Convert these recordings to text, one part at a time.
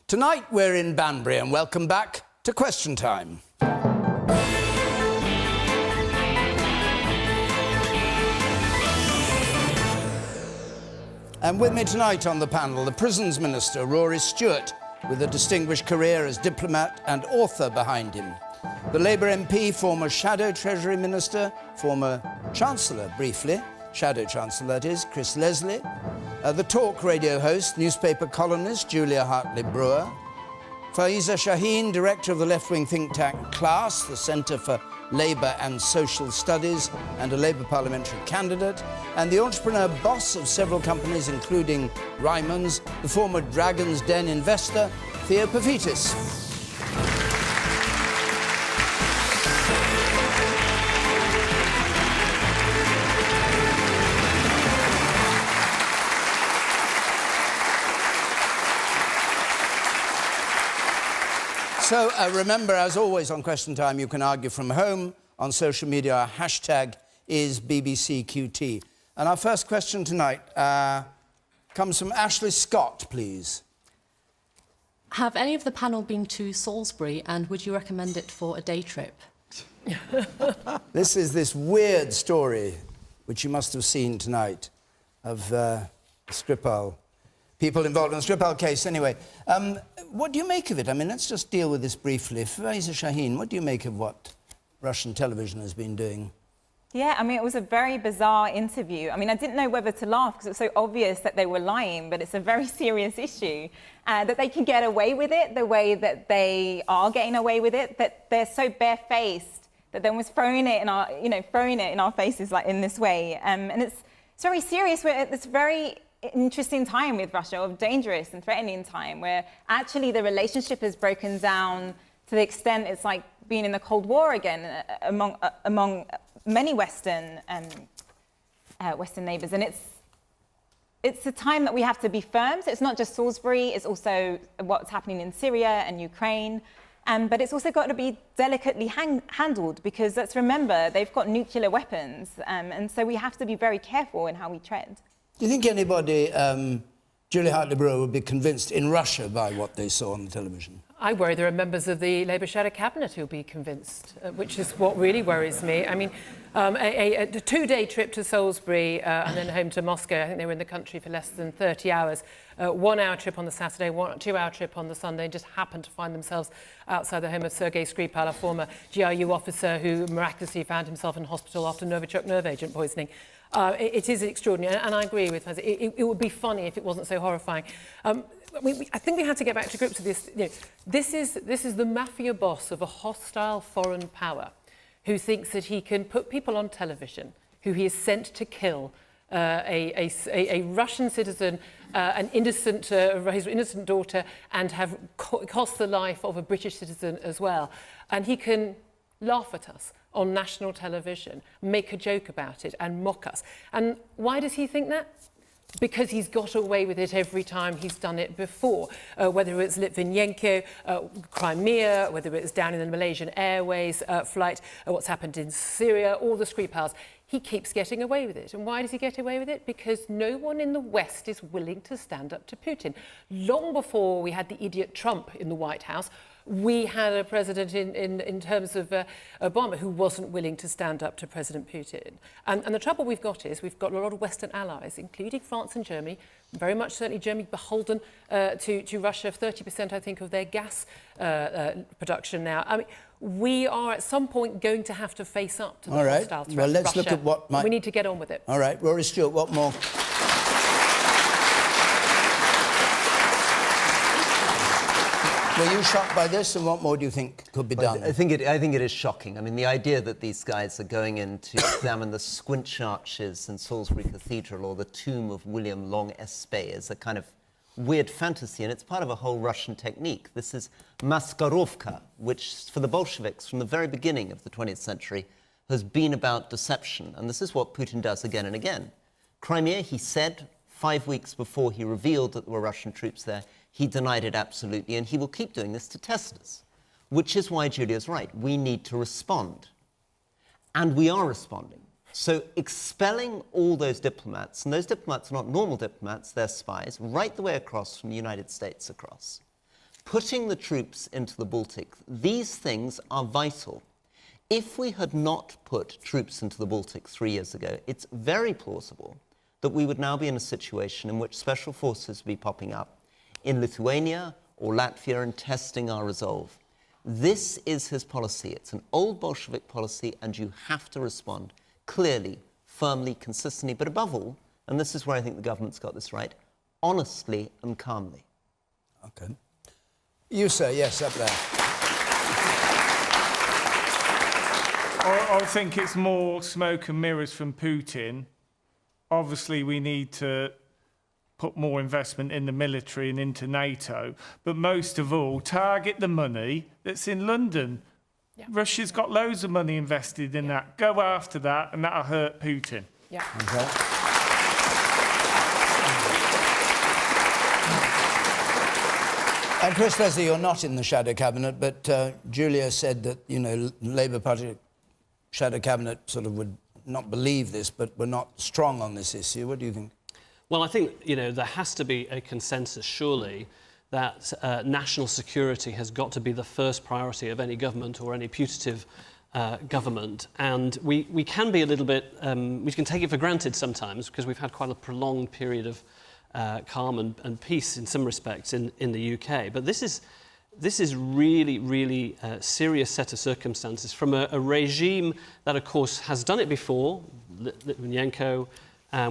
Tonight we're in Banbury and welcome back to Question Time. And with me tonight on the panel, the Prisons Minister, Rory Stewart, with a distinguished career as diplomat and author behind him. The Labour MP, former Shadow Treasury Minister, former Chancellor, briefly, Shadow Chancellor that is, Chris Leslie. The talk radio host, newspaper columnist, Julia Hartley-Brewer. Faiza Shaheen, director of the left-wing think tank CLASS, the Centre for Labour and Social Studies, and a Labour parliamentary candidate. And the entrepreneur boss of several companies, including Ryman's, the former Dragon's Den investor, Theo Paphitis. So remember, as always on Question Time, you can argue from home on social media. Our hashtag is BBCQT. And our first question tonight comes from Ashley Scott, please. Have any of the panel been to Salisbury, and would you recommend it for a day trip? This is this weird story, which you must have seen tonight, of Skripal. People involved in the Skripal case, anyway. What do you make of it? I mean, let's just deal with this briefly. Faiza Shaheen, what do you make of what Russian television has been doing? Yeah, I mean, it was a very bizarre interview. I mean, I didn't know whether to laugh because it was so obvious that they were lying, but it's a very serious issue. That they can get away with it the way that they are getting away with it, that they're so barefaced that then was throwing it in our, throwing it in our faces like in this way. And it's very serious. It's very interesting time with Russia, of dangerous and threatening time, where actually the relationship has broken down to the extent it's like being in the Cold War again among many Western neighbours. And it's a time that we have to be firm. So it's not just Salisbury, it's also what's happening in Syria and Ukraine. But it's also got to be delicately handled, because let's remember, they've got nuclear weapons. And so we have to be very careful in how we tread. Do you think anybody, Julia Hartley-Brewer, would be convinced in Russia by what they saw on the television? I worry there are members of the Labour Shadow Cabinet who'll be convinced, which is what really worries me. I mean, a two-day trip to Salisbury and then home to Moscow. I think they were in the country for less than 30 hours. 1 hour trip on the Saturday, 2 hour trip on the Sunday, and just happened to find themselves outside the home of Sergei Skripal, a former GRU officer who miraculously found himself in hospital after Novichok nerve agent poisoning. It is extraordinary, and I agree with her. It would be funny if it wasn't so horrifying. I think we have to get back to grips with this. This is the mafia boss of a hostile foreign power who thinks that he can put people on television who he is sent to kill a Russian citizen, his innocent daughter, and have cost the life of a British citizen as well. And he can laugh at us on national television, make a joke about it and mock us. And why does he think that? Because he's got away with it every time he's done it before, whether it's Litvinenko, Crimea, whether it's down in the Malaysian Airways flight, what's happened in Syria, all the Skripals. He keeps getting away with it. And why does he get away with it? Because no one in the West is willing to stand up to Putin. Long before we had the idiot Trump in the White House, we had a president in terms of Obama who wasn't willing to stand up to President Putin. And the trouble we've got is we've got a lot of Western allies, including France and Germany, very much certainly Germany beholden to Russia, 30%, I think, of their gas production now. I mean, we are at some point going to have to face up to the hostile threat. Well, let's Russia. look at what might... We need to get on with it. All right, Rory Stewart, what more? Were you shocked by this, and what more do you think could be done? I think it is shocking. I mean, the idea that these guys are going in to examine the squinch arches in Salisbury Cathedral or the tomb of William Long Espé is a kind of weird fantasy, and it's part of a whole Russian technique. This is maskarovka, which for the Bolsheviks from the very beginning of the 20th century has been about deception, and this is what Putin does again and again. Crimea, he said 5 weeks before he revealed that there were Russian troops there, he denied it absolutely, and he will keep doing this to test us, which is why Julia's right. We need to respond. And we are responding. So expelling all those diplomats, and those diplomats are not normal diplomats, they're spies, right the way across from the United States across, putting the troops into the Baltic, these things are vital. If we had not put troops into the Baltic 3 years ago, it's very plausible that we would now be in a situation in which special forces would be popping up in Lithuania or Latvia and testing our resolve. This is his policy. It's an old Bolshevik policy, and you have to respond clearly, firmly, consistently, but above all, and this is where I think the government's got this right, honestly and calmly. Okay. You, sir, yes, up there. I think it's more smoke and mirrors from Putin. Obviously, we need to put more investment in the military and into NATO, but most of all, target the money that's in London. Yeah. Russia's got loads of money invested in that. Go after that, and that'll hurt Putin. Yeah. Okay. And Chris Leslie, you're not in the shadow cabinet, but Julia said that, you know, Labour Party shadow cabinet sort of would not believe this, but were not strong on this issue. What do you think? Well, I think, you know, there has to be a consensus, surely, that national security has got to be the first priority of any government or any putative government. And we can be a little bit, we can take it for granted sometimes, because we've had quite a prolonged period of calm and peace in some respects in the UK. But this is really, really serious set of circumstances from a regime that, of course, has done it before, Litvinenko.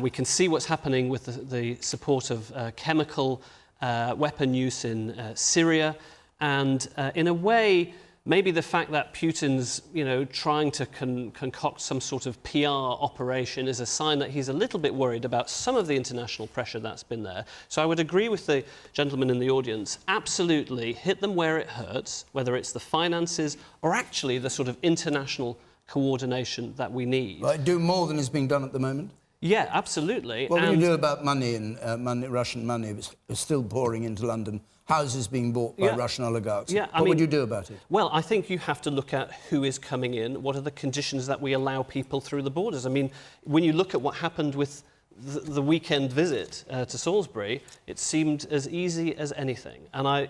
We can see what's happening with the support of chemical weapon use in Syria. And in a way, maybe the fact that Putin's, you know, trying to concoct some sort of PR operation is a sign that he's a little bit worried about some of the international pressure that's been there. So I would agree with the gentleman in the audience. Absolutely, hit them where it hurts, whether it's the finances or actually the sort of international coordination that we need. Right, do more than is being done at the moment? Yeah, absolutely. What will you do about money and Russian money? It's still pouring into London. Houses being bought by Russian oligarchs. Yeah, what would you do about it? Well, I think you have to look at who is coming in, what are the conditions that we allow people through the borders. I mean, when you look at what happened with the weekend visit to Salisbury, it seemed as easy as anything. And I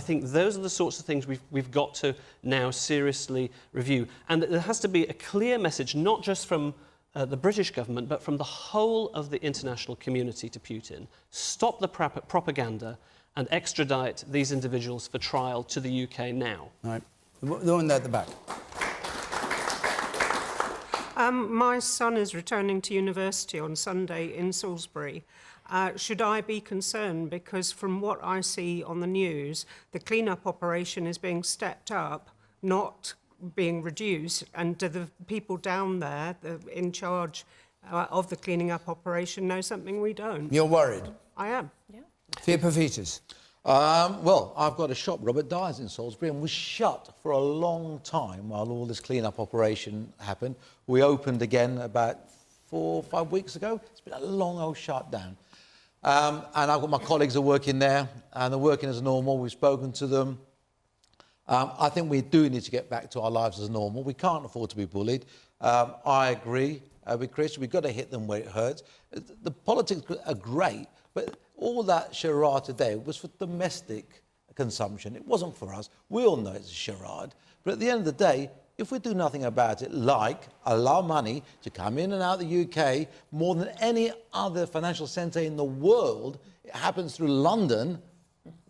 think those are the sorts of things we've got to now seriously review. And there has to be a clear message, not just from the British government, but from the whole of the international community to Putin. Stop the propaganda and extradite these individuals for trial to the UK now. All right. The one there at the back. My son is returning to university on Sunday in Salisbury. Should I be concerned? Because from what I see on the news, the clean-up operation is being stepped up, not being reduced. And do the people down there in charge of the cleaning up operation know something we don't? You're worried? I am. Yeah. Theopophitis. Well, I've got a shop, Robert Dyers, in Salisbury, and was shut for a long time while all this clean-up operation happened. We opened again about 4 or 5 weeks ago. It's been a long old shutdown. And I've got my colleagues are working there, and they're working as normal. We've spoken to them. I think we do need to get back to our lives as normal. We can't afford to be bullied. I agree with Chris. We've got to hit them where it hurts. The politics are great, but all that charade today was for domestic consumption. It wasn't for us. We all know it's a charade. But at the end of the day, if we do nothing about it, like allow money to come in and out of the UK more than any other financial centre in the world, it happens through London,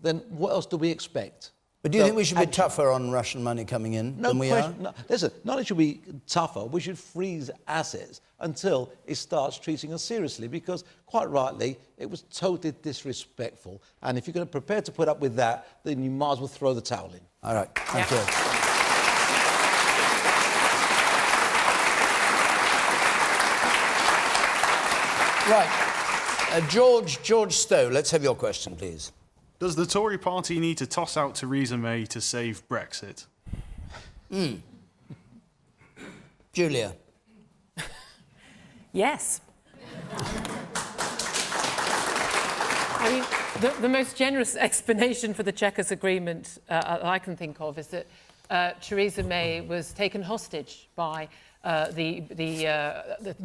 then what else do we expect? But do you think we should be tougher on Russian money coming in than we are? No, listen, not only should we be tougher, we should freeze assets until it starts treating us seriously, because, quite rightly, it was totally disrespectful. And if you're going to prepare to put up with that, then you might as well throw the towel in. All right, thank you. Right, George Stowe, let's have your question, please. Does the Tory party need to toss out Theresa May to save Brexit? Julia. Yes. I mean, the most generous explanation for the Chequers agreement I can think of is that Theresa May was taken hostage by the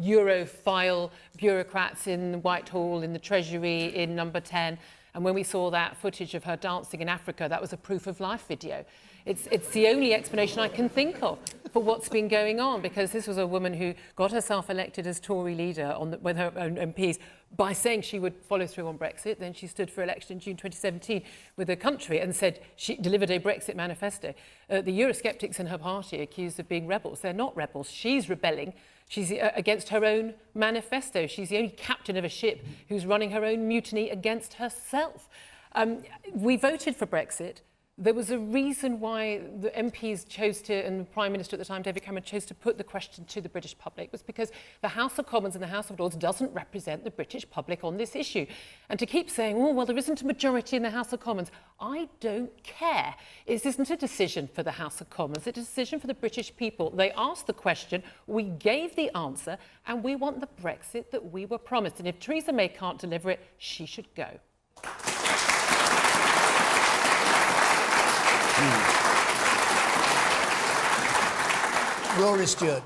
Europhile bureaucrats in Whitehall, in the Treasury, in Number 10, And when we saw that footage of her dancing in Africa, that was a proof of life video. It's the only explanation I can think of for what's been going on, because this was a woman who got herself elected as Tory leader with her own MPs by saying she would follow through on Brexit. Then she stood for election in June 2017 with the country and said she delivered a Brexit manifesto. The Eurosceptics in her party accused of being rebels. They're not rebels. She's rebelling. She's against her own manifesto. She's the only captain of a ship who's running her own mutiny against herself. We voted for Brexit. There was a reason why the MPs chose to, and the Prime Minister at the time, David Cameron, chose to put the question to the British public. It was because the House of Commons and the House of Lords doesn't represent the British public on this issue. And to keep saying, oh, well, there isn't a majority in the House of Commons, I don't care. It isn't a decision for the House of Commons, it's a decision for the British people. They asked the question, we gave the answer, and we want the Brexit that we were promised. And if Theresa May can't deliver it, she should go. Rory Stewart.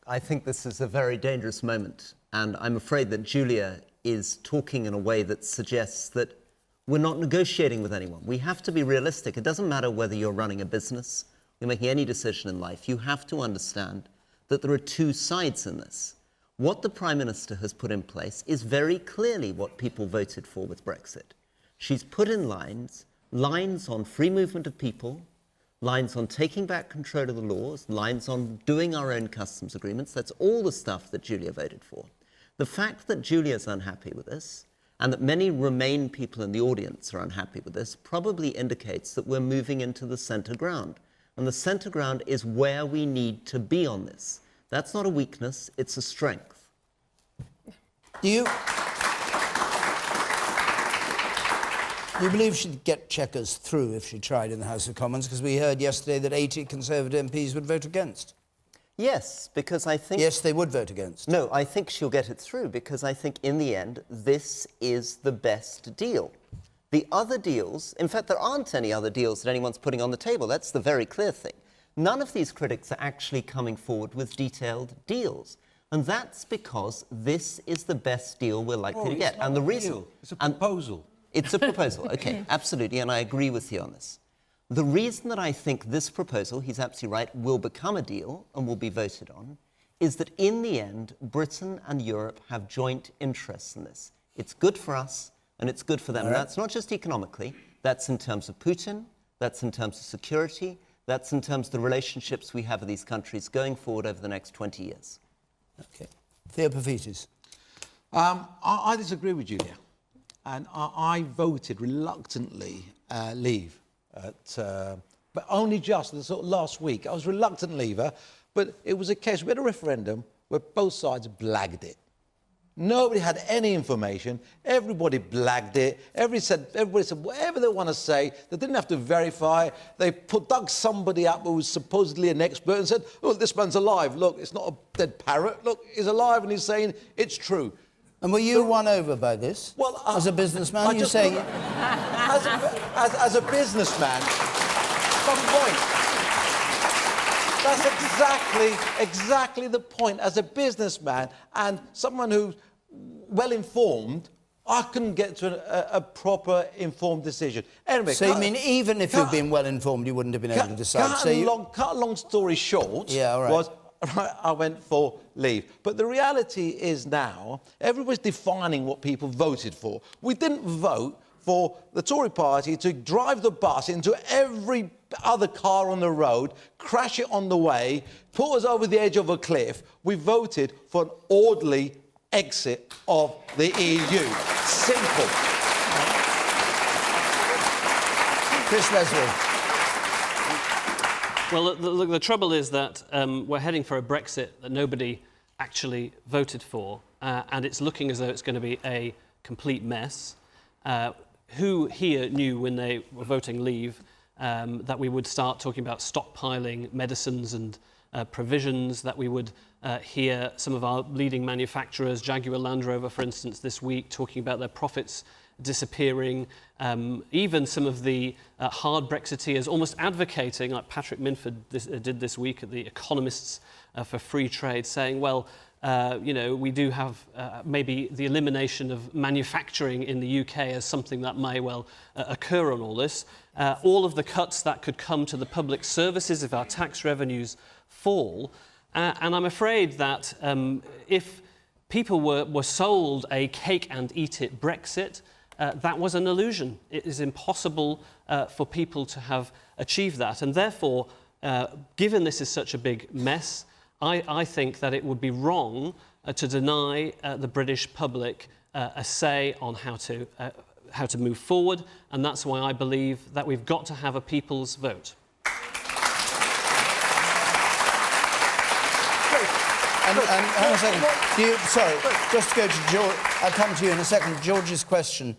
I think this is a very dangerous moment, and I'm afraid that Julia is talking in a way that suggests that we're not negotiating with anyone. We have to be realistic. It doesn't matter whether you're running a business, you're making any decision in life. You have to understand that there are two sides in this. What the Prime Minister has put in place is very clearly what people voted for with Brexit. She's put in lines on free movement of people, lines on taking back control of the laws, lines on doing our own customs agreements. That's all the stuff that Julia voted for. The fact that Julia's unhappy with this, and that many Remain people in the audience are unhappy with this, probably indicates that we're moving into the centre ground. And the centre ground is where we need to be on this. That's not a weakness, it's a strength. Do you believe she'd get Chequers through if she tried in the House of Commons? Because we heard yesterday that 80 Conservative MPs would vote against. Yes, because I think... Yes, they would vote against. No, I think she'll get it through, because I think in the end, this is the best deal. The other deals... In fact, there aren't any other deals that anyone's putting on the table. That's the very clear thing. None of these critics are actually coming forward with detailed deals. And that's because this is the best deal we're likely to get. And the reason... It's a proposal. It's a proposal, OK, absolutely, and I agree with you on this. The reason that I think this proposal, he's absolutely right, will become a deal and will be voted on, is that in the end, Britain and Europe have joint interests in this. It's good for us and it's good for them. And that's not just economically, that's in terms of Putin, that's in terms of security, that's in terms of the relationships we have with these countries going forward over the next 20 years. OK. Theopaphitis. I disagree with Julia. And I voted reluctantly leave, but only just sort of last week. I was reluctant leaver, but it was a case, we had a referendum where both sides blagged it. Nobody had any information. Everybody blagged it. Everybody said whatever they want to say. They didn't have to verify. They dug somebody up who was supposedly an expert and said, oh, this man's alive. Look, it's not a dead parrot. Look, he's alive and he's saying it's true. And were you won over by this? Well, as a businessman, you say... As a businessman, some point. That's exactly the point. As a businessman and someone who's well-informed, I couldn't get to a proper informed decision. Anyway, so you mean even if you'd been well-informed, you wouldn't have been able to decide? Cut a long story short, yeah, all right. I went for leave. But the reality is now, everybody's defining what people voted for. We didn't vote for the Tory party to drive the bus into every other car on the road, crash it on the way, put us over the edge of a cliff. We voted for an orderly exit of the EU. Simple. Chris Leslie. Well, the trouble is that we're heading for a Brexit that nobody actually voted for, and it's looking as though it's going to be a complete mess. Who here knew when they were voting leave that we would start talking about stockpiling medicines and provisions, that we would hear some of our leading manufacturers, Jaguar Land Rover, for instance, this week, talking about their profits disappearing, even some of the hard Brexiteers almost advocating, like Patrick Minford did this week at the Economists for Free Trade, saying, well, You know, we do have maybe the elimination of manufacturing in the UK as something that may well occur on all this. All of the cuts that could come to the public services if our tax revenues fall. And I'm afraid that if people were sold a cake-and-eat-it Brexit, that was an illusion. It is impossible for people to have achieved that. And therefore, given this is such a big mess, I think that it would be wrong to deny the British public a say on how to move forward, and that's why I believe that we've got to have a people's vote. And hang on a second. Sorry, just to go to George. I'll come to you in a second. George's question: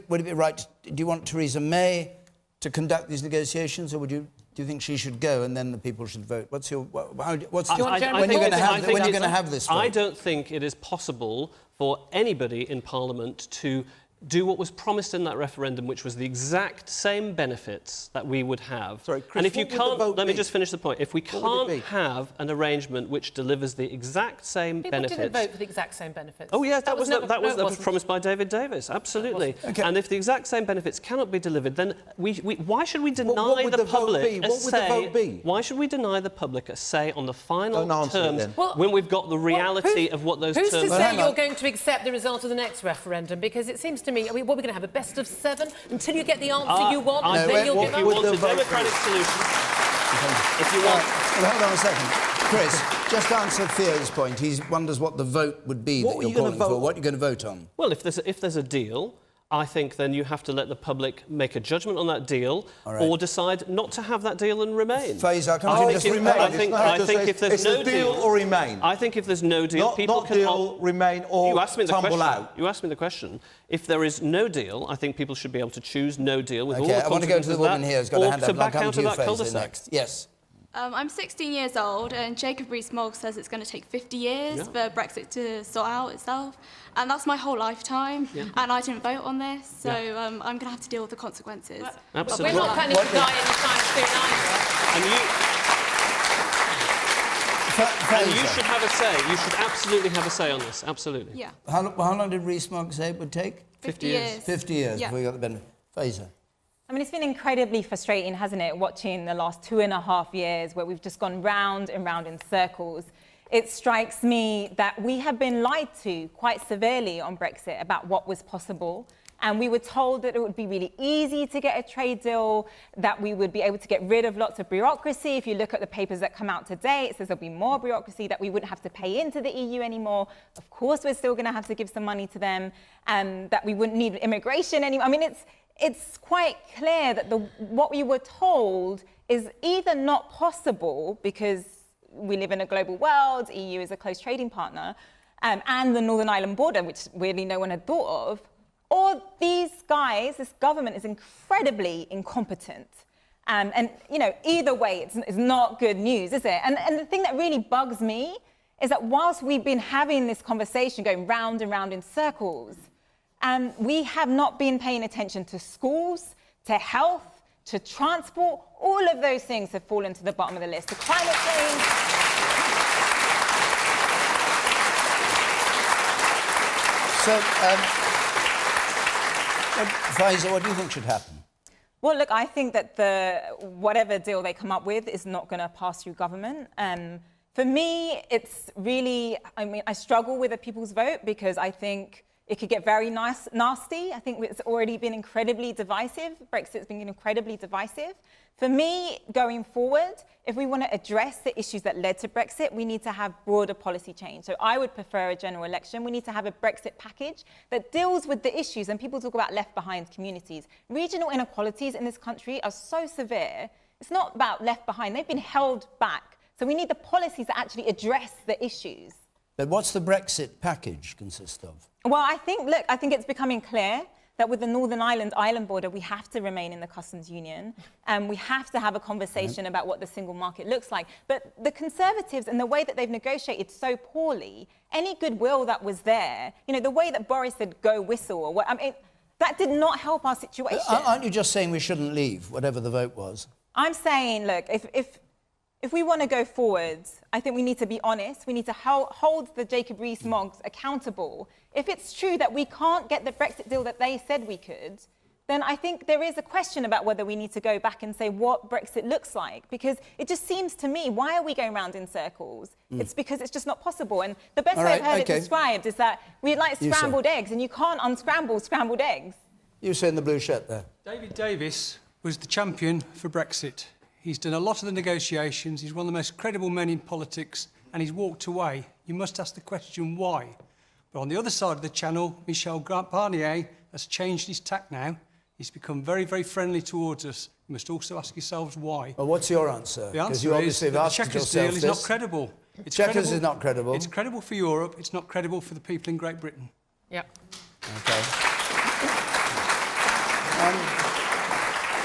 would it be right? Do you want Theresa May to conduct these negotiations, or do you think she should go and then the people should vote? When are you going to have this vote? I don't think it is possible for anybody in Parliament to do what was promised in that referendum, which was the exact same benefits that we would have. Sorry, Chris, and if you can't, let me be? just finish the point. If we can't have an arrangement which delivers the exact same People benefits... didn't vote for the exact same benefits. Oh, yes, that was promised. promised by David Davis, absolutely. Okay. And if the exact same benefits cannot be delivered, then why should we deny What would the public a What would the vote be? Why should we deny the public a say on the final Don't answer it terms then. when we've got the reality of what those Who's terms to are? say you're going to accept the result of the next referendum? Because it seems to me, what we're going to have, a best of 7 until you get the answer you want, and then you'll give If you up? want a democratic solution, if you want... Well, hold on a second. Chris, just answer Theo's point. He wonders what the vote would be that you're calling for. What are you going to vote on? Well, if there's a deal, I think then you have to let the public make a judgment on that deal, or decide not to have that deal and remain. Faisal, I think if there's no deal or remain. I think if there's no deal, people can deal, remain, or tumble out. You asked me the question. If there is no deal, I think people should be able to choose no deal with all Okay, the I want to go to the woman here who's got a hand up. to back out of that cul-de-sac. Next. Yes. I'm 16 years old, and Jacob Rees-Mogg says it's going to take 50 years for Brexit to sort out itself, and that's my whole lifetime, and I didn't vote on this, so I'm going to have to deal with the consequences. Absolutely. We're not planning to die anytime soon either. And you should have a say. You should absolutely have a say on this. Absolutely. Yeah. How long did Rees-Mogg say it would take? 50 years. 50 years Yeah. before we got the benefit. Faisal. I mean, it's been incredibly frustrating, hasn't it, watching the last 2.5 years where we've just gone round and round in circles. It strikes me that we have been lied to quite severely on Brexit about what was possible. And we were told that it would be really easy to get a trade deal, that we would be able to get rid of lots of bureaucracy. If you look at the papers that come out today, it says there'll be more bureaucracy, that we wouldn't have to pay into the EU anymore. Of course, we're still going to have to give some money to them, and that we wouldn't need immigration anymore. I mean, it's quite clear that what we were told is either not possible because we live in a global world, EU is a close trading partner, and the Northern Ireland border, which really no one had thought of, or these guys, this government is incredibly incompetent. And, you know, either way, it's not good news, is it? And the thing that really bugs me is that whilst we've been having this conversation going round and round in circles, we have not been paying attention to schools, to health, to transport. All of those things have fallen to the bottom of the list. To climate change. So, Faisal, what do you think should happen? Well, look, I think that whatever deal they come up with is not going to pass through government. For me, it's really, I mean, I struggle with a people's vote because I think it could get very nasty. I think it's already been incredibly divisive. Brexit's been incredibly divisive. For me, going forward, if we want to address the issues that led to Brexit, we need to have broader policy change. So I would prefer a general election. We need to have a Brexit package that deals with the issues. And people talk about left behind communities. Regional inequalities in this country are so severe. It's not about left behind. They've been held back. So we need the policies that actually address the issues. But what's the Brexit package consist of? Well, I think it's becoming clear that with the Northern Ireland border, we have to remain in the customs union, and we have to have a conversation about what the single market looks like. But the Conservatives and the way that they've negotiated so poorly, any goodwill that was there, you know, the way that Boris said, go whistle, or what, I mean, that did not help our situation. Aren't you just saying we shouldn't leave, whatever the vote was? I'm saying, look, if if we want to go forwards, I think we need to be honest. We need to hold the Jacob Rees-Moggs accountable. If it's true that we can't get the Brexit deal that they said we could, then I think there is a question about whether we need to go back and say what Brexit looks like. Because it just seems to me, why are we going round in circles? It's because it's just not possible. And the best way I've heard it described is that we like scrambled eggs, and you can't unscramble scrambled eggs. You say in the blue shirt there. David Davis was the champion for Brexit. He's done a lot of the negotiations. He's one of the most credible men in politics, and he's walked away. You must ask the question why. But on the other side of the channel, Michel Barnier has changed his tack now. He's become very, very friendly towards us. You must also ask yourselves why. Well, what's your answer? The answer you obviously is that the Chequers deal is not credible. Chequers is not credible. It's credible for Europe. It's not credible for the people in Great Britain. Yep. Okay.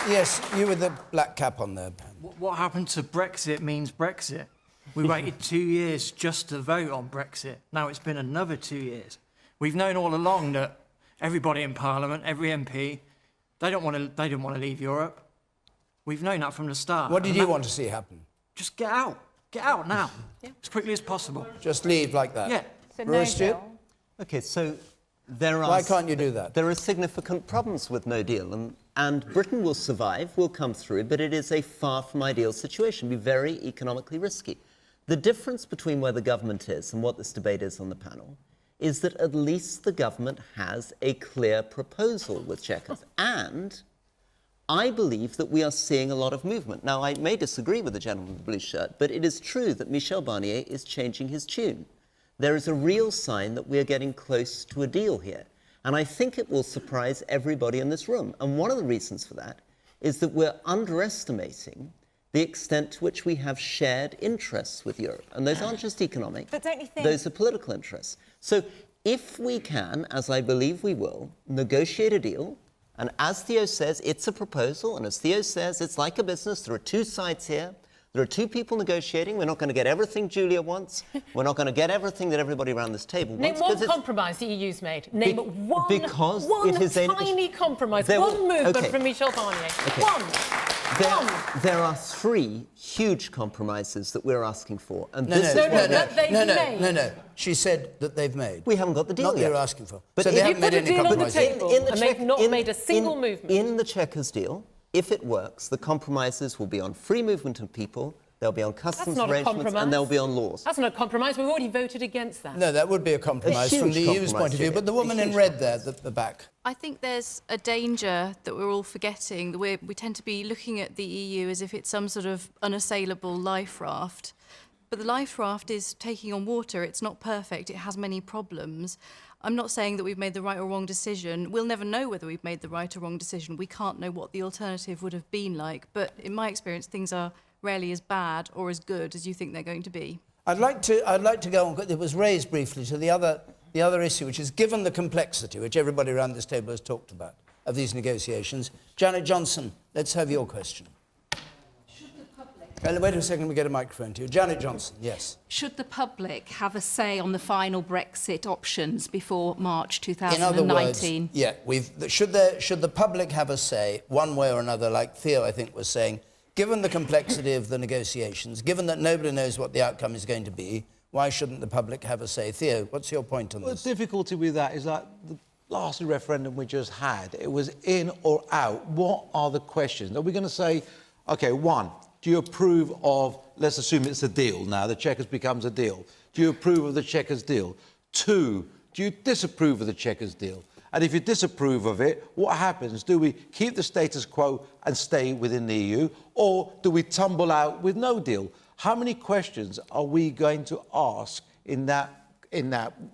Yes, you with the black cap on there. What happened to Brexit means Brexit. We waited 2 years just to vote on Brexit. Now it's been another 2 years. We've known all along that everybody in Parliament, every MP, they didn't want to leave Europe. We've known that from the start. What did you want to see happen? Just get out. Get out now. As quickly as possible. Just leave like that? Yeah. So Rory Stewart? OK, so there are... Why can't you do that? There are significant problems with no deal, and Britain will survive, will come through, but it is a far from ideal situation, be very economically risky. The difference between where the government is and what this debate is on the panel is that at least the government has a clear proposal with Chequers. And I believe that we are seeing a lot of movement. Now, I may disagree with the gentleman in the blue shirt, but it is true that Michel Barnier is changing his tune. There is a real sign that we are getting close to a deal here. And I think it will surprise everybody in this room. And one of the reasons for that is that we're underestimating the extent to which we have shared interests with Europe. And those aren't just economic, But don't you think... those are political interests. So if we can, as I believe we will, negotiate a deal, and as Theo says, it's a proposal, and as Theo says, it's like a business, there are two sides here, there are two people negotiating, we're not going to get everything Julia wants, we're not going to get everything that everybody around this table Name wants. one compromise the EU's made. Name one it is tiny compromise, one movement from Michel Barnier. One. There are three huge compromises that we're asking for. And No. She said that they've made. We haven't got the deal yet. Not that you're asking for. But so they haven't made any compromises. And they've not made a single movement. In the Chequers deal, if it works, the compromises will be on free movement of people, they'll be on customs arrangements, and they'll be on laws. That's not a compromise. We've already voted against that. No, that would be a compromise from the EU's point of view. But the woman in red there, at the back. I think there's a danger that we're all forgetting. That we tend to be looking at the EU as if it's some sort of unassailable life raft. But the life raft is taking on water. It's not perfect. It has many problems. I'm not saying that we've made the right or wrong decision. We'll never know whether we've made the right or wrong decision. We can't know what the alternative would have been like. But in my experience, things are rarely as bad or as good as you think they're going to be. I'd like to go on. It was raised briefly to the other issue, which is given the complexity, which everybody around this table has talked about, of these negotiations. Janet Johnson, let's have your question. Wait a second, we get a microphone to you. Janet Johnson, yes. Should the public have a say on the final Brexit options before March 2019? In other words, should the public have a say, one way or another, like Theo, I think, was saying, given the complexity of the negotiations, given that nobody knows what the outcome is going to be, why shouldn't the public have a say? Theo, what's your point on this? The difficulty with that is that the last referendum we just had, it was in or out. What are the questions? Are we going to say, OK, one, do you approve of, let's assume it's a deal now, the Chequers becomes a deal. Do you approve of the Chequers deal? Two, do you disapprove of the Chequers deal? And if you disapprove of it, what happens? Do we keep the status quo and stay within the EU, or do we tumble out with no deal? How many questions are we going to ask in that?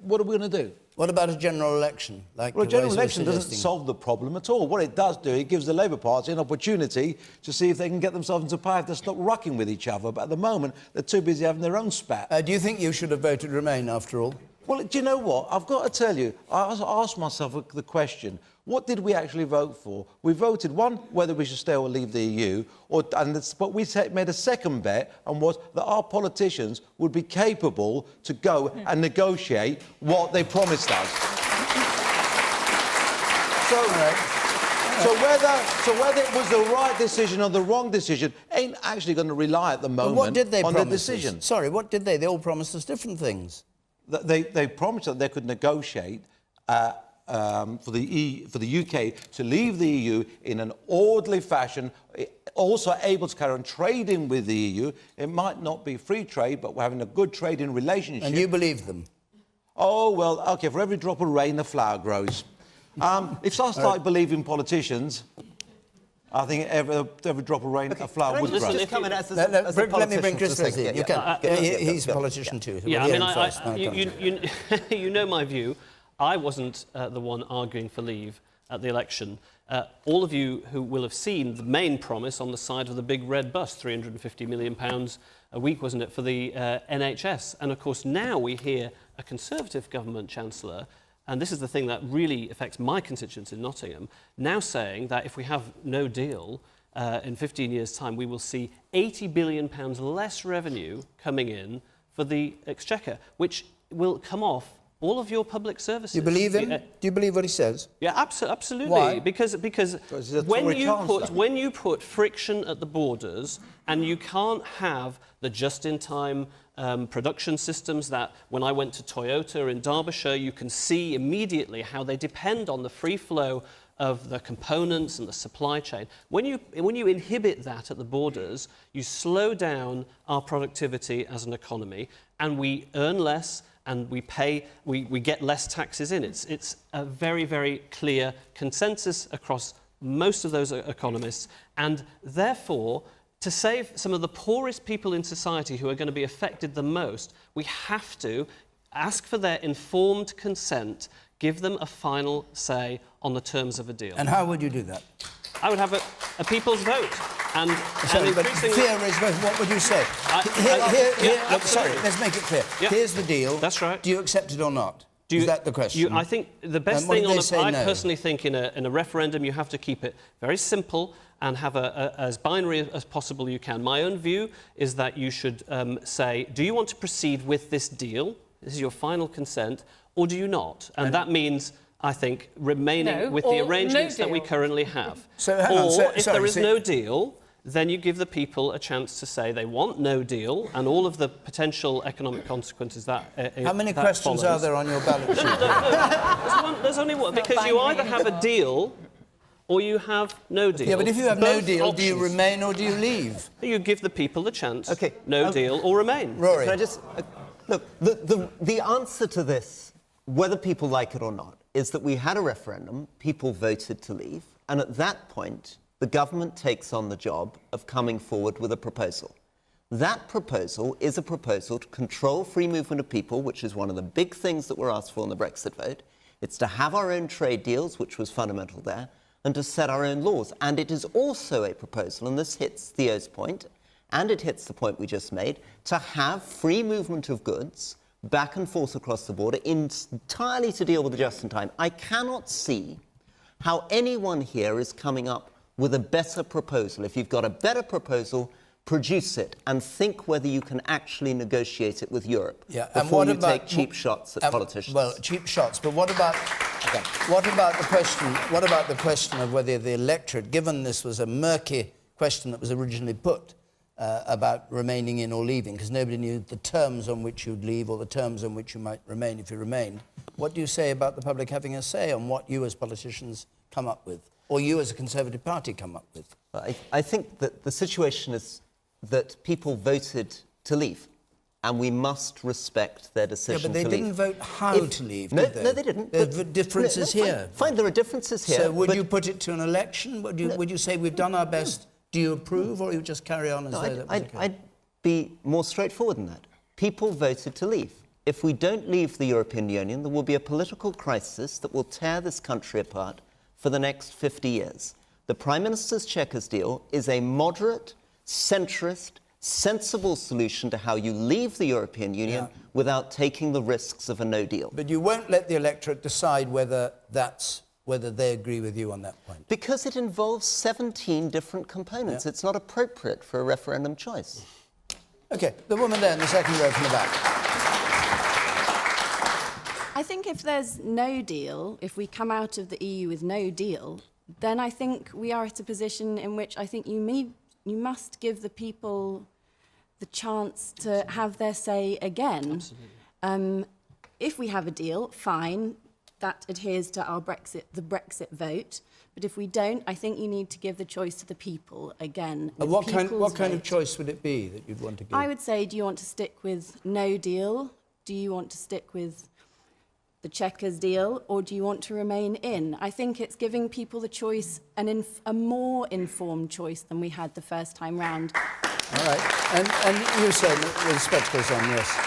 What are we going to do? What about a general election? Well, a general election doesn't solve the problem at all. What it does do, it gives the Labour Party an opportunity to see if they can get themselves into power, to stop rucking with each other. But at the moment, they're too busy having their own spat. Do you think you should have voted Remain, after all? Well, do you know what? I've got to tell you, I asked myself the question, what did we actually vote for? We voted, one, whether we should stay or leave the EU, but we made a second bet, and was that our politicians would be capable to go and negotiate what they promised us. whether it was the right decision or the wrong decision ain't actually going to rely at the moment What did they on promise the decision. us? Sorry, what did they? They all promised us different things. They promised that they could negotiate for the UK to leave the EU in an orderly fashion, also able to carry on trading with the EU. It might not be free trade, but we're having a good trading relationship. And you believe them? Oh, well, OK, for every drop of rain, a flower grows. If I start believing politicians, I think every drop of rain, a flower would grow. Let me bring Chris Leslie in. He's a politician too. Yeah, I mean, you know my view. I wasn't the one arguing for leave at the election. All of you who will have seen the main promise on the side of the big red bus, £350 million a week, wasn't it, for the NHS? And of course, now we hear a Conservative government chancellor, and this is the thing that really affects my constituents in Nottingham, now saying that if we have no deal in 15 years' time, we will see £80 billion less revenue coming in for the Exchequer, which will come off all of your public services. You believe him? Do you believe what he says? Yeah, absolutely. Why? Because when you put friction at the borders, and you can't have the just-in-time production systems that, when I went to Toyota in Derbyshire, you can see immediately how they depend on the free flow of the components and the supply chain. When you inhibit that at the borders, you slow down our productivity as an economy, and we earn less, and we get less taxes in. It's a very, very clear consensus across most of those economists, and therefore, to save some of the poorest people in society who are going to be affected the most, we have to ask for their informed consent, give them a final say on the terms of a deal. And how would you do that? I would have a people's vote. And Fear is, what would you say? Sorry, let's make it clear. Yeah. Here's the deal. That's right. Do you accept it or not? Is that the question? I think the best thing I personally think in a referendum, you have to keep it very simple and have as binary as possible you can. My own view is that you should say, do you want to proceed with this deal? This is your final consent, or do you not? And that means, I think, remaining with the arrangements that we currently have. If there is no deal, then you give the people a chance to say they want no deal and all of the potential economic consequences that How many questions are there on your ballot sheet? There's only one, because you either have a deal or you have no deal. Yeah, but if you have no deal, do you remain or do you leave? You give the people the chance. No deal or remain. Rory. Can I just... look, the answer to this, whether people like it or not, is that we had a referendum, people voted to leave, and at that point, the government takes on the job of coming forward with a proposal. That proposal is a proposal to control free movement of people, which is one of the big things that were asked for in the Brexit vote. It's to have our own trade deals, which was fundamental there, and to set our own laws. And it is also a proposal, and this hits Theo's point, and it hits the point we just made, to have free movement of goods back and forth across the border entirely to deal with the just-in-time. I cannot see how anyone here is coming up with a better proposal. If you've got a better proposal, produce it and think whether you can actually negotiate it with Europe before you take cheap shots at politicians. Well, cheap shots, but what about the question of whether the electorate, given this was a murky question that was originally put about remaining in or leaving, because nobody knew the terms on which you'd leave or the terms on which you might remain if you remained, what do you say about the public having a say on what you as politicians come up with, or you as a Conservative Party come up with? I think that the situation is that people voted to leave, and we must respect their decision to leave. Yeah, but they didn't vote how to leave, did they? No, they didn't. There are differences here. Fine, there are differences here. So would you put it to an election? Would you say we've done our best? Do you approve, or you just carry on as though that was okay? I'd be more straightforward than that. People voted to leave. If we don't leave the European Union, there will be a political crisis that will tear this country apart for the next 50 years. The Prime Minister's Chequers deal is a moderate, centrist, sensible solution to how you leave the European Union without taking the risks of a no deal. But you won't let the electorate decide whether they agree with you on that point. Because it involves 17 different components. It's not appropriate for a referendum choice. OK, the woman there in the second row from the back. I think if there's no deal, if we come out of the EU with no deal, then I think we are at a position in which I think you must give the people the chance to have their say again. If we have a deal, fine, that adheres to the Brexit vote. But if we don't, I think you need to give the choice to the people again. What kind of choice would it be that you'd want to give? I would say, do you want to stick with no deal? Do you want to stick with the Chequers deal, or do you want to remain in? I think it's giving people the choice, a more informed choice than we had the first time round. All right. And you, sir, with spectacles on, yes.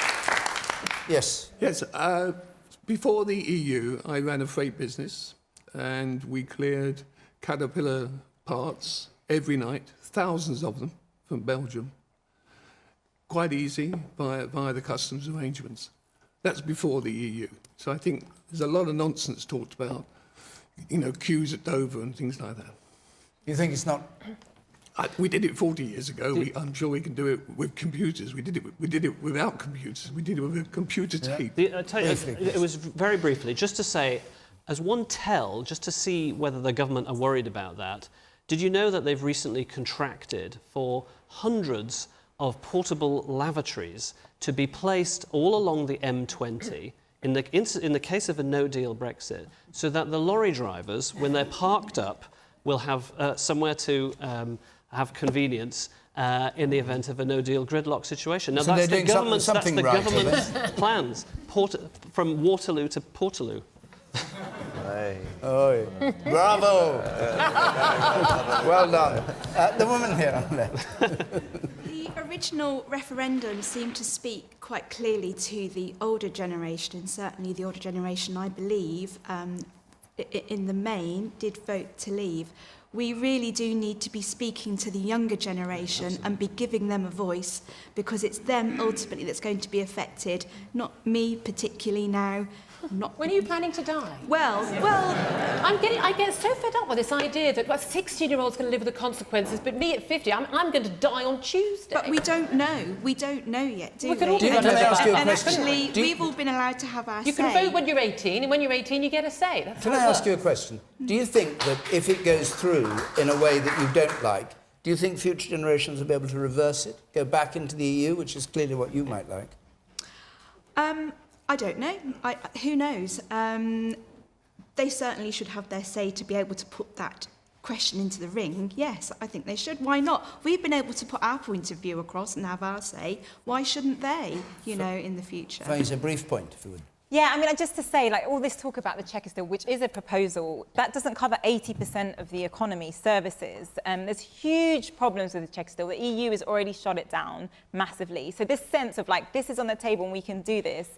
Yes. Yes. Before the EU, I ran a freight business, and we cleared Caterpillar parts every night, thousands of them, from Belgium. Quite easy via the customs arrangements. That's before the EU. So I think there's a lot of nonsense talked about, queues at Dover and things like that. You think it's not? We did it 40 years ago. I'm sure we can do it with computers. We did it without computers. We did it with a computer tape. It was very briefly, just to say, as one tell, just to see whether the government are worried about that, did you know that they've recently contracted for hundreds of portable lavatories to be placed all along the M20 in the case of a no-deal Brexit, so that the lorry drivers, when they're parked up, will have somewhere to have convenience in the event of a no-deal gridlock situation. Now, so that's the government's plans, from Waterloo to Portaloo. Oh, bravo! Well done. The woman here on the left. The original referendum seemed to speak quite clearly to the older generation, and certainly the older generation, I believe, in the main, did vote to leave. We really do need to be speaking to the younger generation and be giving them a voice, because it's them ultimately that's going to be affected, not me particularly now. When are you planning to die? Well, I get so fed up with this idea that a 16-year-old's going to live with the consequences, but me at 50, I'm going to die on Tuesday. But we don't know. We don't know yet, do we? Can all be honest about that. And actually, we've all been allowed to have our say. You can vote when you're 18, and when you're 18, you get a say. That's Can I ask you a question? Do you think that if it goes through in a way that you don't like, do you think future generations will be able to reverse it, go back into the EU, which is clearly what you might like? I don't know. Who knows? They certainly should have their say to be able to put that question into the ring. Yes, I think they should. Why not? We've been able to put our point of view across and have our say. Why shouldn't they, in the future? Find a brief point, if you would. Yeah, I mean, just to say, all this talk about the Chequers deal, which is a proposal, that doesn't cover 80% of the economy, services. There's huge problems with the Chequers deal. The EU has already shot it down massively. So this sense of, this is on the table and we can do this,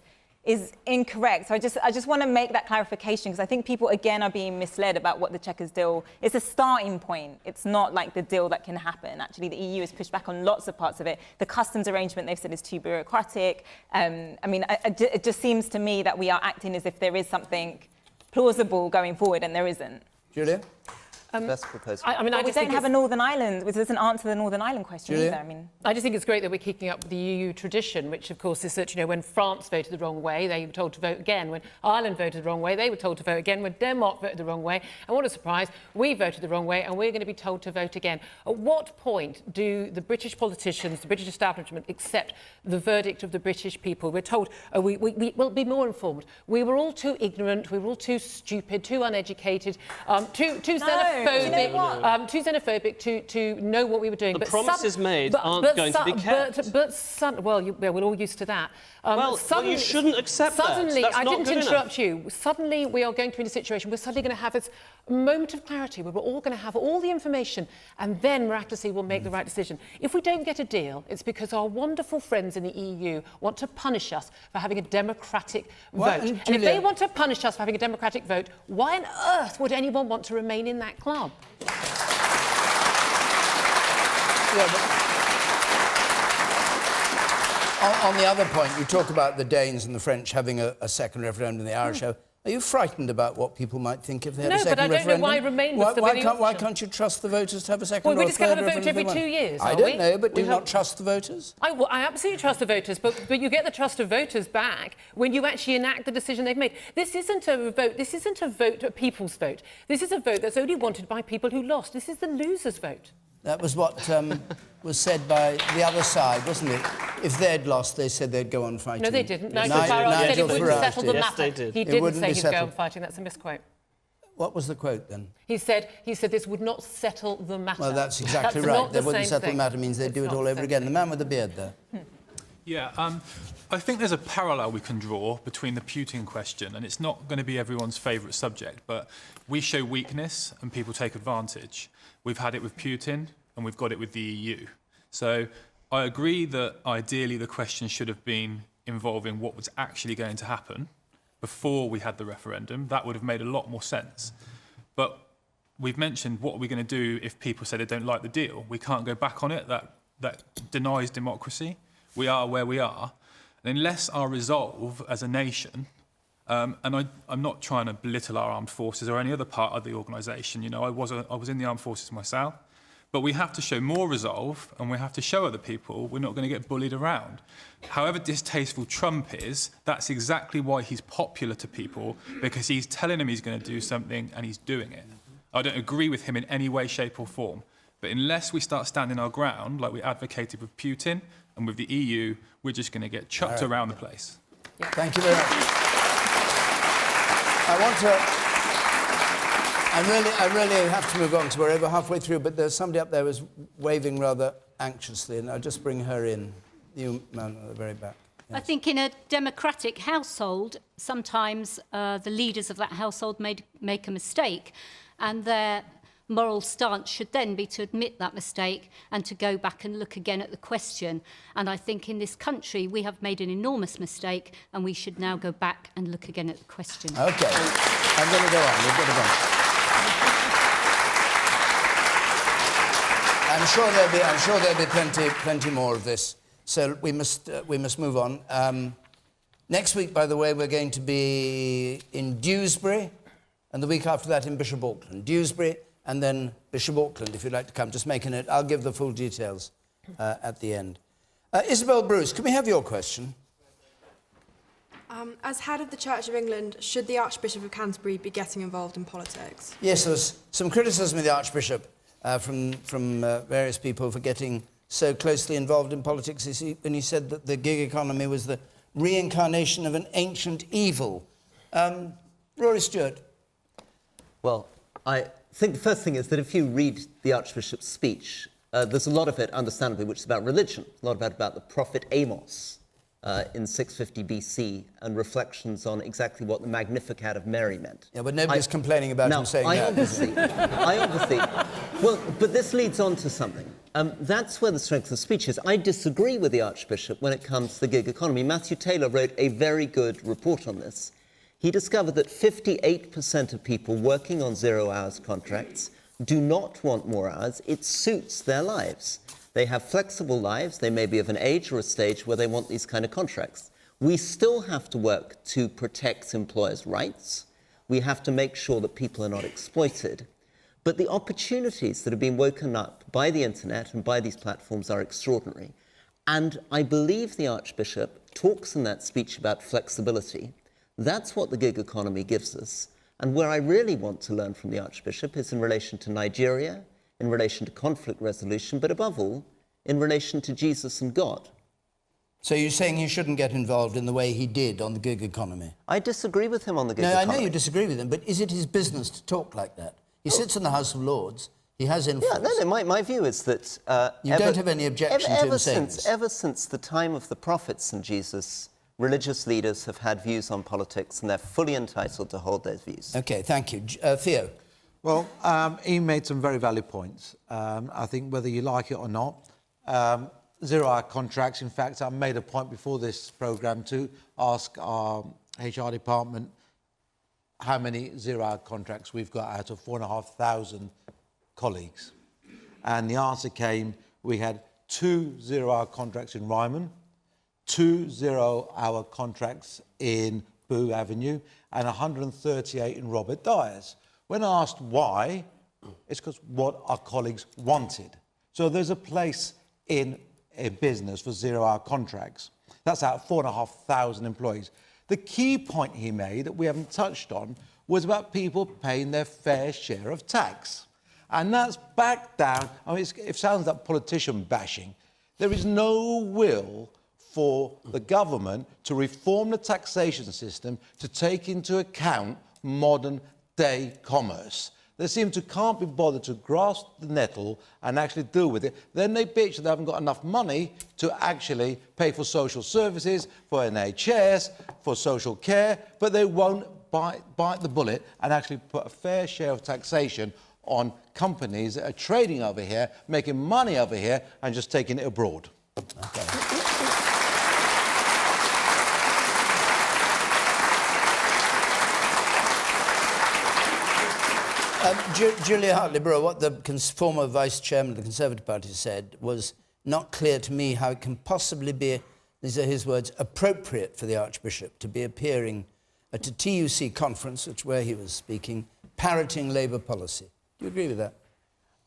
is incorrect. So I just want to make that clarification, because I think people, again, are being misled about what the Chequers deal is. A starting point. It's not like the deal that can happen. Actually, the EU has pushed back on lots of parts of it. The customs arrangement, they've said, is too bureaucratic. It just seems to me that we are acting as if there is something plausible going forward, and there isn't. Julia? Best proposal. We don't have a Northern Ireland, which doesn't answer the Northern Ireland question either. I just think it's great that we're keeping up with the EU tradition, which, of course, is that, when France voted the wrong way, they were told to vote again. When Ireland voted the wrong way, they were told to vote again. When Denmark voted the wrong way, and what a surprise, we voted the wrong way, and we're going to be told to vote again. At what point do the British politicians, the British establishment, accept the verdict of the British people? We're told we will be more informed. We were all too ignorant, we were all too stupid, too uneducated, too xenophobic, too xenophobic to know what we were doing. The promises made aren't going to be kept. We're all used to that. Suddenly, you shouldn't accept suddenly, that. I didn't interrupt you. Suddenly, we are going to be in a situation we're suddenly going to have this moment of clarity where we're all going to have all the information, and then miraculously we'll make the right decision. If we don't get a deal, it's because our wonderful friends in the EU want to punish us for having a democratic vote. And if they want to punish us for having a democratic vote, why on earth would anyone want to remain in that club? On the other point, you talk about the Danes and the French having a second referendum, and the Irish have Are you frightened about what people might think if they had No, a second but I don't know referendum? why Remain was the winning Why option. can't you trust the voters to have a second Well, or we're a just going third to have a vote referendum every if they 2 want? years, I are don't we? know, but do We you have- not trust the voters? I absolutely trust the voters, but you get the trust of voters back when you actually enact the decision they've made. This isn't a vote. This isn't a vote, a people's vote. This is a vote that's only wanted by people who lost. This is the losers' vote. That was what was said by the other side, wasn't it? If they'd lost, they said they'd go on fighting. No, they didn't. Nigel Farage said he wouldn't settle the matter. He didn't say he'd go on fighting. That's a misquote. What was the quote then? He said this would not settle the matter. Well, that's exactly That's right. not They the wouldn't same settle the thing. matter means they'd do it It's all not over the again. same The man with the beard there. Yeah, I think there's a parallel we can draw between the Putin question, and it's not going to be everyone's favourite subject, but we show weakness and people take advantage. We've had it with Putin, and we've got it with the EU. So I agree that ideally the question should have been involving what was actually going to happen before we had the referendum. That would have made a lot more sense. But we've mentioned what are we going to do if people say they don't like the deal. We can't go back on it. That denies democracy. We are where we are. And unless our resolve as a nation, and I'm not trying to belittle our armed forces or any other part of the organisation. You know, I was in the armed forces myself. But we have to show more resolve, and we have to show other people we're not going to get bullied around. However distasteful Trump is, that's exactly why he's popular to people, because he's telling them he's going to do something and he's doing it. I don't agree with him in any way, shape or form. But unless we start standing our ground, like we advocated with Putin and with the EU, we're just going to get chucked around the place. Thank you very much. I really have to move on because we're over halfway through, but there's somebody up there who's waving rather anxiously, and I'll just bring her in. You man at the very back. I think in a democratic household, sometimes the leaders of that household make a mistake, and their moral stance should then be to admit that mistake and to go back and look again at the question. And I think in this country, we have made an enormous mistake, and we should now go back and look again at the question. OK. I'm going to go on. We've got to go. I'm sure there'll be plenty more of this. So we must move on. Next week, by the way, we're going to be in Dewsbury, and the week after that in Bishop Auckland. Dewsbury and then Bishop Auckland, if you'd like to come. Just making it. I'll give the full details at the end. Isabel Bruce, can we have your question? As head of the Church of England, should the Archbishop of Canterbury be getting involved in politics? Yes, there's some criticism of the Archbishop from various people for getting so closely involved in politics when he said that the gig economy was the reincarnation of an ancient evil. Rory Stewart. Well, I think the first thing is that if you read the Archbishop's speech, there's a lot of it, understandably, which is about religion. A lot of it about the prophet Amos in 650 BC and reflections on exactly what the Magnificat of Mary meant. Yeah, but nobody's complaining about him saying that. I obviously... Well, but this leads on to something. That's where the strength of the speech is. I disagree with the Archbishop when it comes to the gig economy. Matthew Taylor wrote a very good report on this. He discovered that 58% of people working on 0 hours contracts do not want more hours. It suits their lives. They have flexible lives. They may be of an age or a stage where they want these kind of contracts. We still have to work to protect employers' rights. We have to make sure that people are not exploited. But the opportunities that have been woken up by the internet and by these platforms are extraordinary. And I believe the Archbishop talks in that speech about flexibility. That's what the gig economy gives us. And where I really want to learn from the Archbishop is in relation to Nigeria, in relation to conflict resolution, but above all, in relation to Jesus and God. So you're saying he shouldn't get involved in the way he did on the gig economy? I disagree with him on the gig economy. No, I know you disagree with him, but is it his business to talk like that? He sits in the House of Lords. He has influence. Yeah, no, my view is that... you don't have any objection to him saying this? Ever since the time of the prophets and Jesus, religious leaders have had views on politics, and they're fully entitled to hold those views. OK, thank you. Theo? Well, he made some very valid points. I think whether you like it or not, 0 hour contracts, in fact, I made a point before this programme to ask our HR department how many 0 hour contracts we've got out of 4,500 colleagues. And the answer came, we had 2 0 hour contracts in Ryman, 2 0 hour contracts in Boo Avenue and 138 in Robert Dyers. When asked why, it's because what our colleagues wanted. So there's a place in business for zero-hour contracts. That's out of 4,500 employees. The key point he made that we haven't touched on was about people paying their fair share of tax. And that's back down. I mean, it sounds like politician bashing. There is no will for the government to reform the taxation system to take into account modern-day commerce. They can't be bothered to grasp the nettle and actually deal with it. Then they bitch that they haven't got enough money to actually pay for social services, for NHS, for social care, but they won't bite the bullet and actually put a fair share of taxation on companies that are trading over here, making money over here, and just taking it abroad. Okay. Julia Hartley-Brewer, what the former Vice Chairman of the Conservative Party said was not clear to me how it can possibly be, these are his words, appropriate for the Archbishop to be appearing at a TUC conference, where he was speaking, parroting Labour policy. Do you agree with that?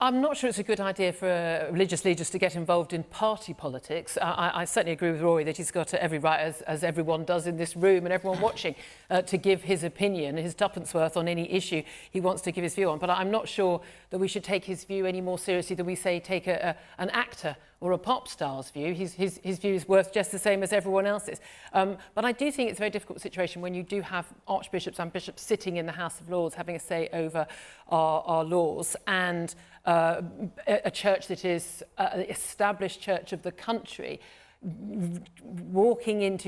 I'm not sure it's a good idea for religious leaders to get involved in party politics. I certainly agree with Rory that he's got every right, as everyone does in this room and everyone watching, to give his opinion, his tuppence worth on any issue he wants to give his view on. But I'm not sure that we should take his view any more seriously than we say take an actor or a pop star's view. His view is worth just the same as everyone else's. But I do think it's a very difficult situation when you do have archbishops and bishops sitting in the House of Lords having a say over our laws, and a church that is an established church of the country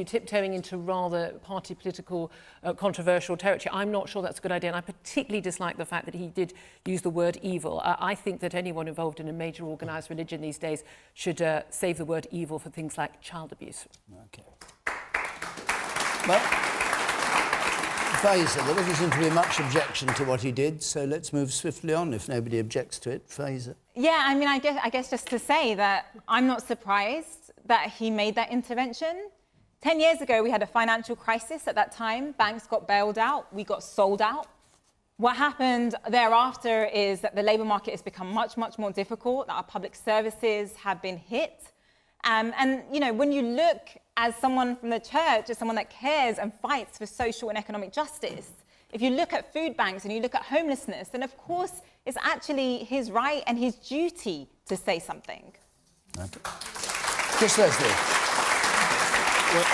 tiptoeing into rather party political controversial territory. I'm not sure that's a good idea, and I particularly dislike the fact that he did use the word evil. I think that anyone involved in a major organised religion these days should save the word evil for things like child abuse. Okay. Well, Faiza, there doesn't seem to be much objection to what he did, so let's move swiftly on if nobody objects to it. Faiza. Yeah, I mean, I guess just to say that I'm not surprised that he made that intervention. 10 years ago, we had a financial crisis at that time. Banks got bailed out. We got sold out. What happened thereafter is that the labour market has become much, much more difficult, that our public services have been hit. And, you know, when you look as someone from the church, as someone that cares and fights for social and economic justice, if you look at food banks and you look at homelessness, then of course it's actually his right and his duty to say something. Okay. Chris Leslie. Well,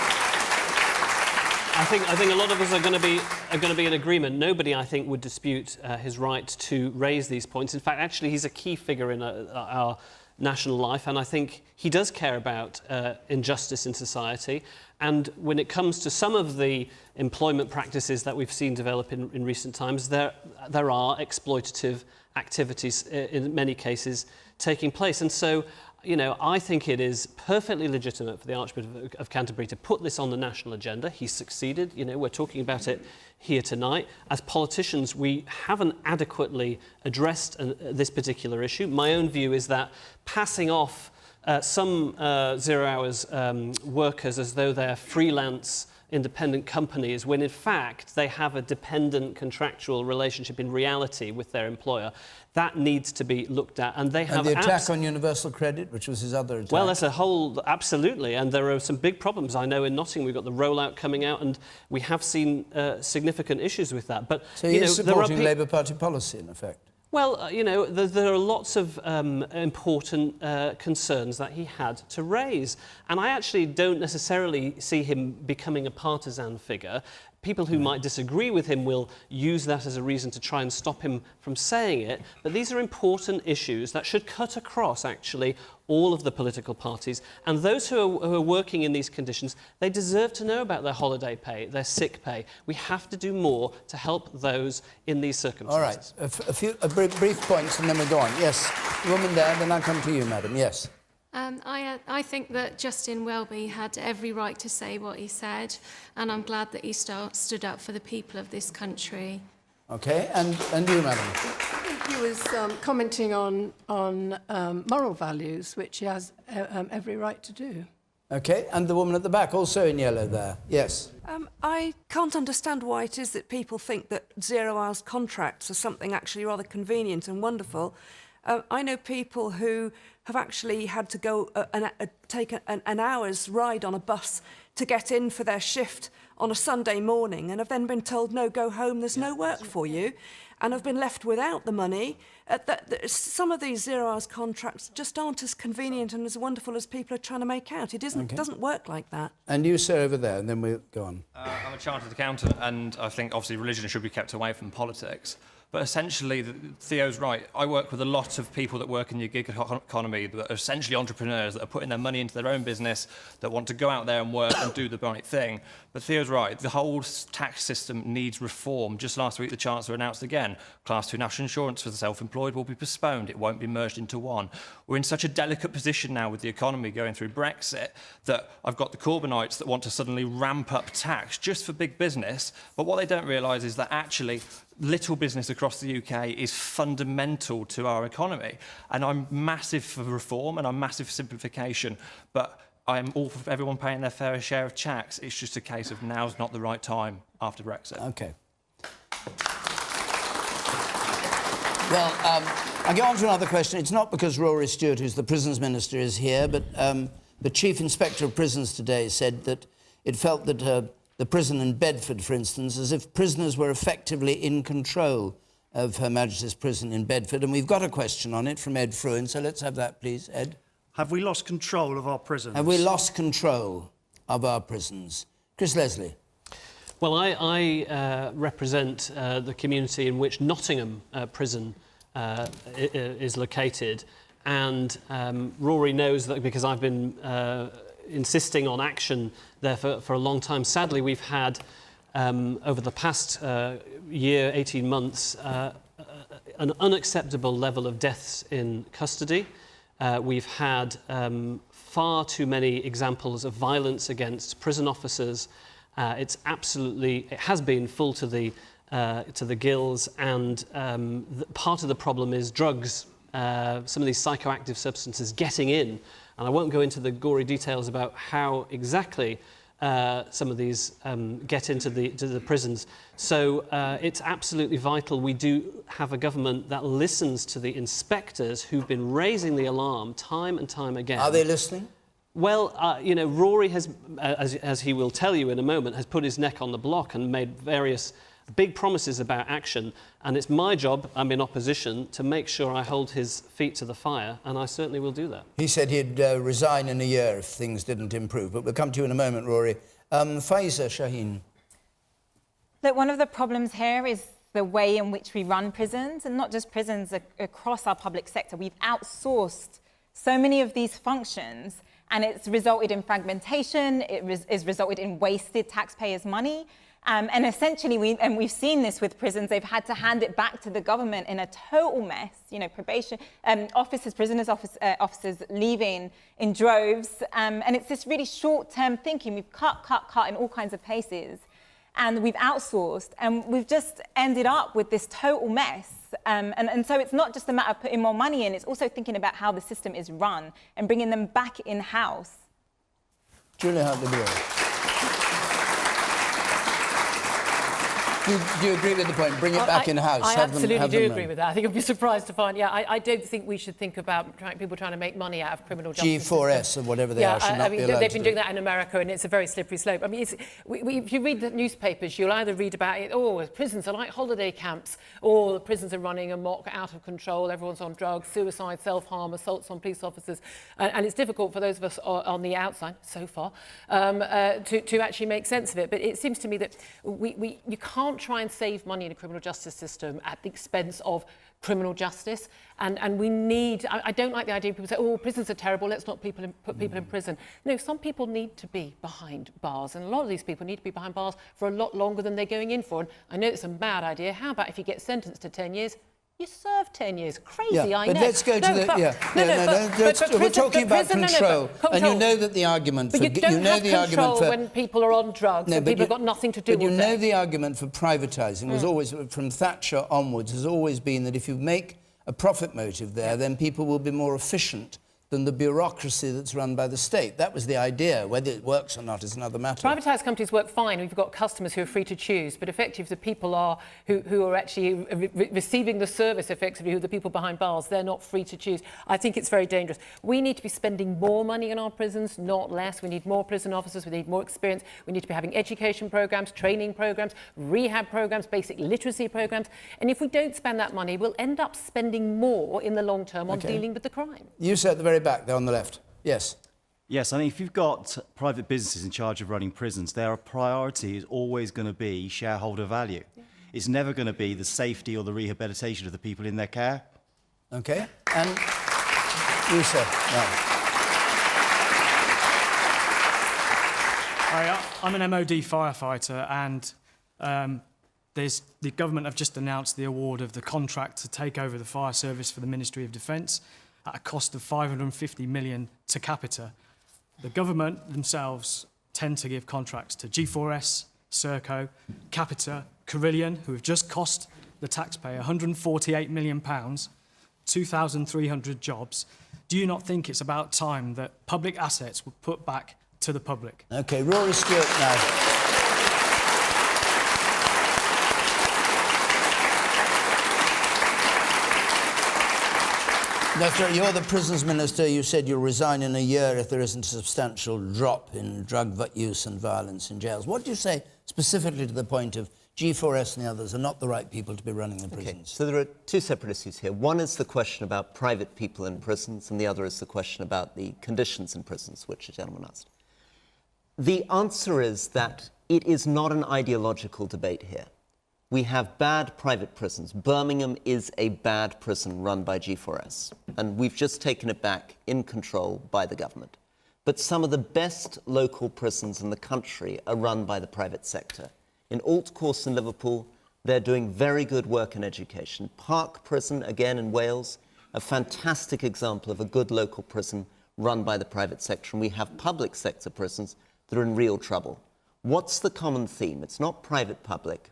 I think a lot of us are going to be in agreement. Nobody, I think, would dispute his right to raise these points. In fact, actually, he's a key figure in our national life, and I think he does care about injustice in society. And when it comes to some of the employment practices that we've seen develop in recent times, there are exploitative activities in many cases taking place. And so, you know, I think it is perfectly legitimate for the Archbishop of Canterbury to put this on the national agenda. He's succeeded. You know, we're talking about it here tonight. As politicians, we haven't adequately addressed this particular issue. My own view is that passing off some zero hours workers as though they're freelance independent companies, when in fact they have a dependent contractual relationship in reality with their employer, that needs to be looked at. And they have the attack on universal credit, which was his other attack. Well, there's a whole, absolutely, and there are some big problems. I know in Nottingham we've got the rollout coming out, and we have seen significant issues with that. But so he is supporting Labour Party policy, in effect. Well, you know, there are lots of important concerns that he had to raise. And I actually don't necessarily see him becoming a partisan figure. People who might disagree with him will use that as a reason to try and stop him from saying it. But these are important issues that should cut across, actually, all of the political parties. And those who are working in these conditions, they deserve to know about their holiday pay, their sick pay. We have to do more to help those in these circumstances. All right, a few brief points and then we'll go on. Yes, the woman there, then I'll come to you, madam. Yes. I think that Justin Welby had every right to say what he said, and I'm glad that he stood up for the people of this country. OK, and you, madam? I think he was commenting on moral values, which he has every right to do. OK, and the woman at the back, also in yellow there. Yes. I can't understand why it is that people think that zero-hours contracts are something actually rather convenient and wonderful. I know people who have actually had to go take an hour's ride on a bus to get in for their shift on a Sunday morning and have then been told, no, go home, there's no work for you, and have been left without the money. Some of these zero-hours contracts just aren't as convenient and as wonderful as people are trying to make out. It doesn't work like that. And you, sir, over there, and then we'll go on. I'm a chartered accountant, and I think, obviously, religion should be kept away from politics. But essentially, Theo's right. I work with a lot of people that work in the gig economy that are essentially entrepreneurs that are putting their money into their own business, that want to go out there and work and do the right thing. But Theo's right. The whole tax system needs reform. Just last week, the Chancellor announced again, Class 2 national insurance for the self-employed will be postponed. It won't be merged into one. We're in such a delicate position now with the economy going through Brexit that I've got the Corbynites that want to suddenly ramp up tax just for big business. But what they don't realise is that actually little business across the UK is fundamental to our economy. And I'm massive for reform and I'm massive for simplification. But I'm all for everyone paying their fair share of tax. It's just a case of now's not the right time after Brexit. OK. Well, I'll go on to another question. It's not because Rory Stewart, who's the Prisons Minister, is here, but the Chief Inspector of Prisons today said that it felt that the prison in Bedford, for instance, as if prisoners were effectively in control of Her Majesty's Prison in Bedford. And we've got a question on it from Ed Fruin, so let's have that, please, Ed. Have we lost control of our prisons? Have we lost control of our prisons? Chris Leslie. Well, I represent the community in which Nottingham Prison is located. And Rory knows that because I've been insisting on action there for a long time. Sadly, we've had, over the past year, 18 months, an unacceptable level of deaths in custody. We've had far too many examples of violence against prison officers. It has been full to the gills, and part of the problem is drugs. Some of these psychoactive substances getting in. And I won't go into the gory details about how exactly some of these get into the prisons. So it's absolutely vital we do have a government that listens to the inspectors who've been raising the alarm time and time again. Are they listening? Well, you know, Rory has, as he will tell you in a moment, has put his neck on the block and made various big promises about action, and it's my job, I'm in opposition, to make sure I hold his feet to the fire, and I certainly will do that. He said he'd resign in a year if things didn't improve, but we'll come to you in a moment, Rory. Faiza Shaheen. Look, one of the problems here is the way in which we run prisons, and not just prisons across our public sector. We've outsourced so many of these functions, and it's resulted in fragmentation, it's resulted in wasted taxpayers' money. And essentially, we've seen this with prisons, they've had to hand it back to the government in a total mess. You know, probation officers, officers leaving in droves. And it's this really short-term thinking. We've cut in all kinds of places. And we've outsourced. And we've just ended up with this total mess. And so it's not just a matter of putting more money in, it's also thinking about how the system is run and bringing them back in-house. Julia Hartley-Brewer. Do you agree with the point? Bring it back in-house. I absolutely do agree with that. I think I'd be surprised to find, I don't think we should think about people trying to make money out of criminal justice G4S system. or whatever they are should not be allowed they've been doing that in America, and it's a very slippery slope. I mean, if you read the newspapers, you'll either read about it, prisons are like holiday camps, or the prisons are running amok, out of control, everyone's on drugs, suicide, self-harm, assaults on police officers, and it's difficult for those of us on the outside, so far, to actually make sense of it. But it seems to me that you can't try and save money in a criminal justice system at the expense of criminal justice, and we need. I don't like the idea people say, prisons are terrible, let's not put people in prison. No, some people need to be behind bars, and a lot of these people need to be behind bars for a lot longer than they're going in for. And I know it's a bad idea. How about if you get sentenced to 10 years? You serve 10 years. Crazy, I know. But let's go to we're talking about control, and you know that the argument for... But you don't have control when people are on drugs and people have got nothing to do with it. But you know the argument for privatising was always, from Thatcher onwards, has always been that if you make a profit motive there, then people will be more efficient than the bureaucracy that's run by the state. That was the idea. Whether it works or not is another matter. Privatised companies work fine. We've got customers who are free to choose, but effectively, the people are who are actually receiving the service, effectively, who are the people behind bars, they're not free to choose. I think it's very dangerous. We need to be spending more money in our prisons, not less. We need more prison officers. We need more experience. We need to be having education programmes, training programmes, rehab programmes, basic literacy programmes. And if we don't spend that money, we'll end up spending more in the long term on dealing with the crime. You said at the very back there on the left. Yes. Yes, I mean, if you've got private businesses in charge of running prisons, their priority is always going to be shareholder value. Yeah. It's never going to be the safety or the rehabilitation of the people in their care. OK. And you, sir. No. I'm an MOD firefighter, and the government have just announced the award of the contract to take over the fire service for the Ministry of Defence at a cost of 550 million to Capita. The government themselves tend to give contracts to G4S, Serco, Capita, Carillion, who have just cost the taxpayer 148 million pounds, 2,300 jobs. Do you not think it's about time that public assets were put back to the public? OK, Rory Stewart now. Doctor, you're the Prisons Minister. You said you'll resign in a year if there isn't a substantial drop in drug use and violence in jails. What do you say specifically to the point of G4S and the others are not the right people to be running the prisons? Okay, so there are two separate issues here. One is the question about private people in prisons, and the other is the question about the conditions in prisons, which the gentleman asked. The answer is that it is not an ideological debate here. We have bad private prisons. Birmingham is a bad prison run by G4S, and we've just taken it back in control by the government. But some of the best local prisons in the country are run by the private sector. In Alt Course in Liverpool, they're doing very good work in education. Park Prison, again in Wales, a fantastic example of a good local prison run by the private sector. And we have public sector prisons that are in real trouble. What's the common theme? It's not private-public.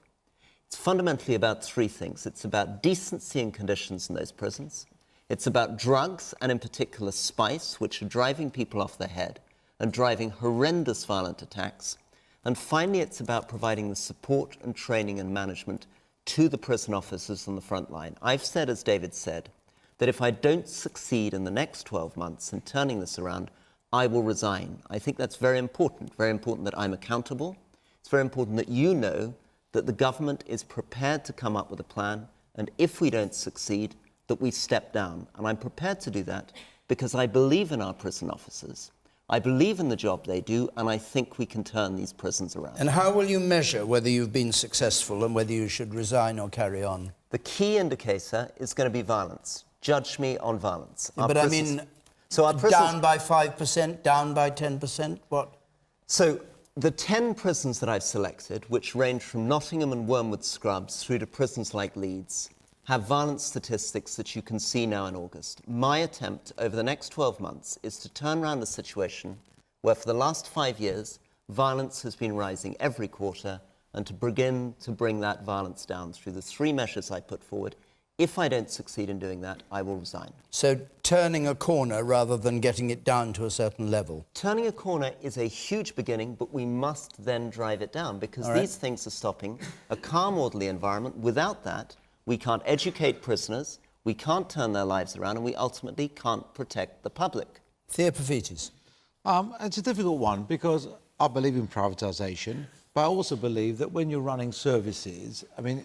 It's fundamentally about three things. It's about decency and conditions in those prisons. It's about drugs, and in particular spice, which are driving people off their head and driving horrendous violent attacks. And finally, it's about providing the support and training and management to the prison officers on the front line. I've said, as David said, that if I don't succeed in the next 12 months in turning this around, I will resign. I think that's very important that I'm accountable. It's very important that you know that the government is prepared to come up with a plan, and if we don't succeed, that we step down. And I'm prepared to do that because I believe in our prison officers. I believe in the job they do, and I think we can turn these prisons around. And how will you measure whether you've been successful and whether you should resign or carry on? The key indicator is going to be violence. Judge me on violence. Yeah, but I mean, so our down by 5%, down by 10%, what? So the 10 prisons that I've selected, which range from Nottingham and Wormwood Scrubs through to prisons like Leeds, have violence statistics that you can see now in August. My attempt over the next 12 months is to turn around a situation where for the last 5 years, violence has been rising every quarter, and to begin to bring that violence down through the three measures I put forward. If I don't succeed in doing that, I will resign. So turning a corner rather than getting it down to a certain level? Turning a corner is a huge beginning, but we must then drive it down because these things are stopping a calm, orderly environment. Without that, we can't educate prisoners, we can't turn their lives around, and we ultimately can't protect the public. Theoprophites. It's a difficult one because I believe in privatisation, but I also believe that when you're running services, I mean,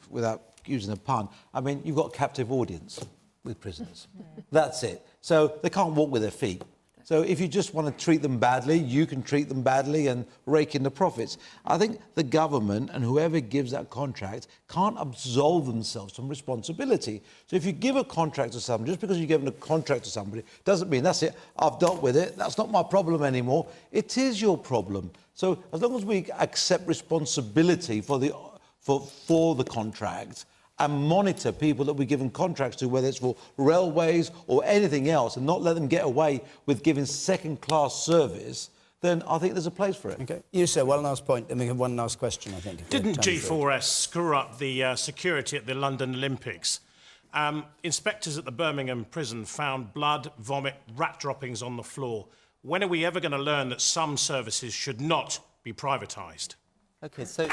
without using a pun, I mean, you've got a captive audience with prisoners. That's it. So they can't walk with their feet. So if you just want to treat them badly, you can treat them badly and rake in the profits. I think the government and whoever gives that contract can't absolve themselves from responsibility. So if you give a contract to somebody, just because you've given a contract to somebody, doesn't mean that's it, I've dealt with it, that's not my problem anymore. It is your problem. So as long as we accept responsibility for the contract, and monitor people that we're giving contracts to, whether it's for railways or anything else, and not let them get away with giving second-class service, then I think there's a place for it. Okay. You say one last point, then we have one last question, I think. Didn't G4S screw up the security at the London Olympics? Inspectors at the Birmingham prison found blood, vomit, rat droppings on the floor. When are we ever going to learn that some services should not be privatised? OK, so...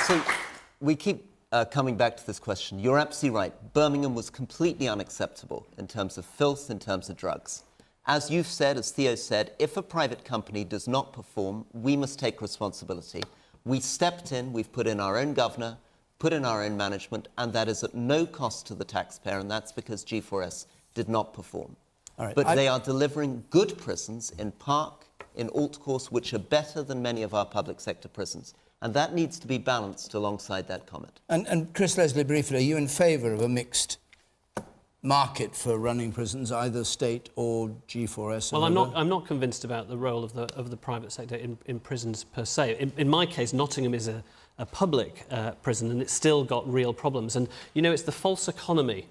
So we keep coming back to this question. You're absolutely right. Birmingham was completely unacceptable in terms of filth, in terms of drugs. As you've said, as Theo said, if a private company does not perform, we must take responsibility. We stepped in, we've put in our own governor, put in our own management, and that is at no cost to the taxpayer, and that's because G4S did not perform. All right, but they are delivering good prisons in Park, in Altcourse, which are better than many of our public sector prisons. And that needs to be balanced alongside that comment. And Chris Leslie, briefly, are you in favour of a mixed market for running prisons, either state or G4S? Well, I'm not convinced about the role of the private sector in prisons per se. In my case, Nottingham is a public prison, and it's still got real problems. And, you know, it's the false economy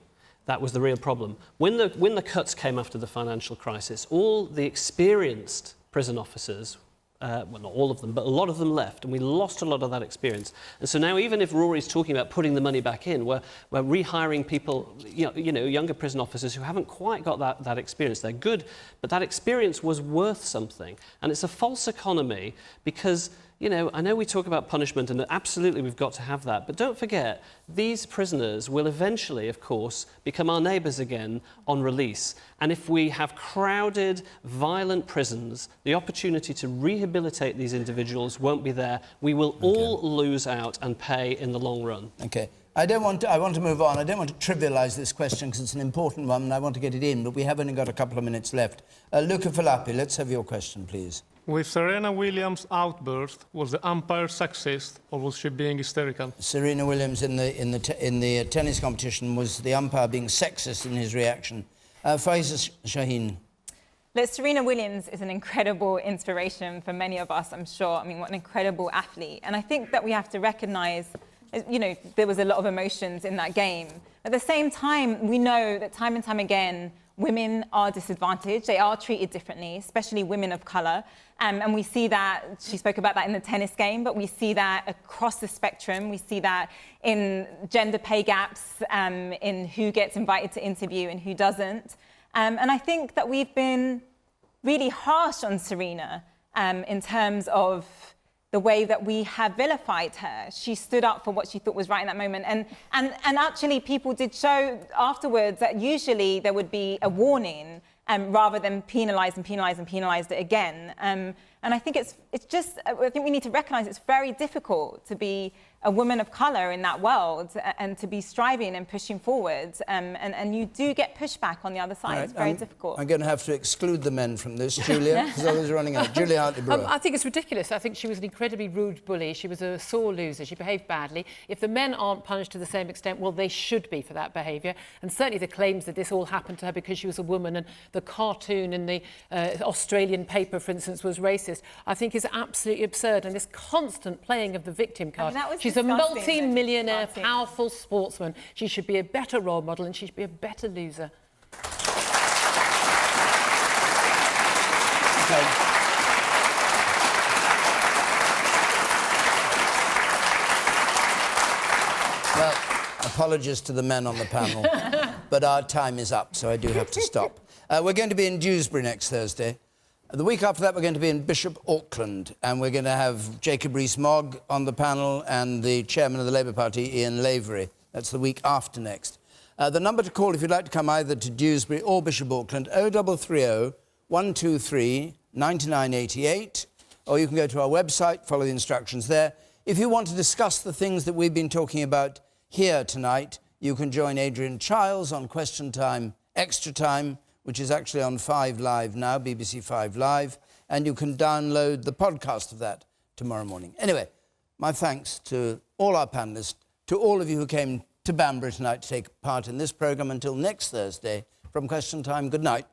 that was the real problem. When the cuts came after the financial crisis, all the experienced prison officers, well, not all of them, but a lot of them left, and we lost a lot of that experience. And so now, even if Rory's talking about putting the money back in, we're rehiring people, you know, younger prison officers who haven't quite got that experience. They're good, but that experience was worth something. And it's a false economy because, you know, I know we talk about punishment, and absolutely we've got to have that, but don't forget, these prisoners will eventually, of course, become our neighbours again on release. And if we have crowded, violent prisons, the opportunity to rehabilitate these individuals won't be there. We will all lose out and pay in the long run. OK. I want to move on. I don't want to trivialise this question because it's an important one and I want to get it in, but we have only got a couple of minutes left. Luca Filappi, let's have your question, please. With Serena Williams' outburst, was the umpire sexist or was she being hysterical? Serena Williams in the tennis competition, was the umpire being sexist in his reaction? Faiza Shaheen. Look, Serena Williams is an incredible inspiration for many of us, I'm sure. I mean, what an incredible athlete. And I think that we have to recognise, you know, there was a lot of emotions in that game. At the same time, we know that time and time again, women are disadvantaged. They are treated differently, especially women of colour. And we see that, she spoke about that in the tennis game, but we see that across the spectrum. We see that in gender pay gaps, in who gets invited to interview and who doesn't. And I think that we've been really harsh on Serena in terms of the way that we have vilified her. She stood up for what she thought was right in that moment. And actually, people did show afterwards that usually there would be a warning rather than penalise it again. And I think I think we need to recognise it's very difficult to be a woman of colour in that world and to be striving and pushing forward. And you do get pushback on the other side. Right, it's very difficult. I'm going to have to exclude the men from this, Julia, because I was running out. Julia Hartley-Brewer. I think it's ridiculous. I think she was an incredibly rude bully. She was a sore loser. She behaved badly. If the men aren't punished to the same extent, well, they should be for that behaviour. And certainly the claims that this all happened to her because she was a woman and the cartoon in the Australian paper, for instance, was racist, I think is absolutely absurd. And this constant playing of the victim card. She's a multi-millionaire, powerful sportsman. She should be a better role model and she should be a better loser. Okay. Well, apologies to the men on the panel, but our time is up, so I do have to stop. We're going to be in Dewsbury next Thursday. The week after that, we're going to be in Bishop Auckland, and we're going to have Jacob Rees-Mogg on the panel and the chairman of the Labour Party, Ian Lavery. That's the week after next. The number to call if you'd like to come either to Dewsbury or Bishop Auckland, 0330 123 9988, or you can go to our website, follow the instructions there. If you want to discuss the things that we've been talking about here tonight, you can join Adrian Chiles on Question Time Extra Time, which is actually on 5 Live now, BBC 5 Live, and you can download the podcast of that tomorrow morning. Anyway, my thanks to all our panellists, to all of you who came to Banbury tonight to take part in this programme. Until next Thursday, from Question Time, good night.